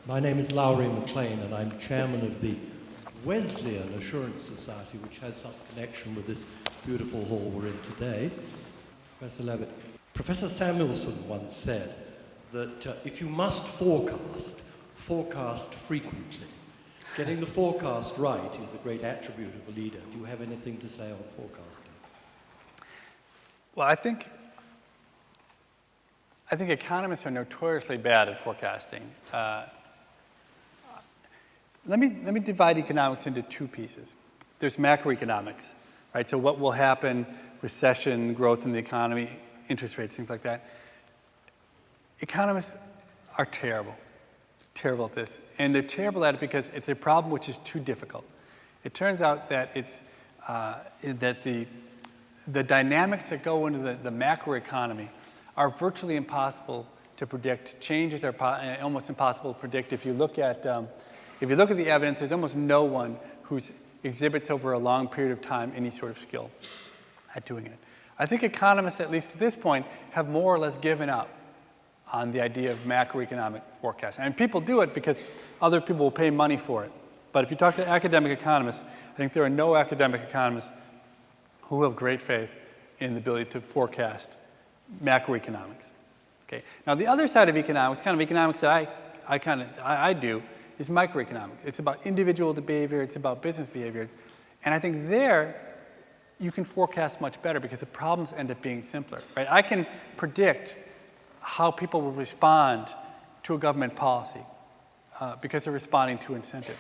My name is Lowry McLean, and I'm chairman of the Wesleyan Assurance Society, which has some connection with this beautiful hall we're in today. Professor Levitt. Professor Samuelson once said that if you must forecast frequently. Getting the forecast right is a great attribute of a leader. Do you have anything to say on forecasting? Well, I think economists are notoriously bad at forecasting. Let me divide economics into two pieces. There's macroeconomics, right? So what will happen, recession, growth in the economy, interest rates, things like that. Economists are terrible at this. And they're terrible at it because it's a problem which is too difficult. It turns out that that the dynamics that go into the macroeconomy are virtually impossible to predict. Changes are almost impossible to predict. If you look at the evidence, there's almost no one who exhibits over a long period of time any sort of skill at doing it. I think economists, at least at this point, have more or less given up on the idea of macroeconomic forecasting. And people do it because other people will pay money for it. But if you talk to academic economists, I think there are no academic economists who have great faith in the ability to forecast macroeconomics. Okay. Now, the other side of economics, kind of economics that I do, is microeconomics. It's about individual behavior. It's about business behavior. And I think there, you can forecast much better because the problems end up being simpler, right? I can predict how people will respond to a government policy because they're responding to incentives.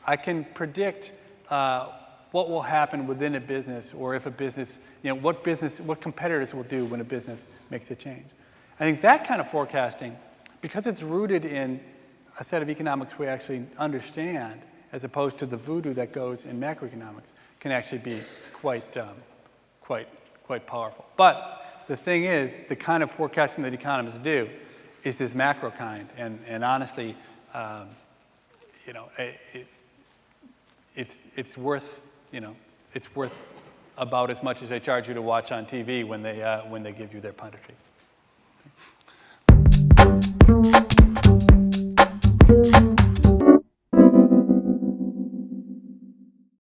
I can predict what will happen within a business, or if a business, what competitors will do when a business makes a change. I think that kind of forecasting, because it's rooted in a set of economics we actually understand, as opposed to the voodoo that goes in macroeconomics, can actually be quite powerful. But the thing is, the kind of forecasting that economists do is this macro kind, and honestly, it's worth about as much as they charge you to watch on TV when they give you their punditry.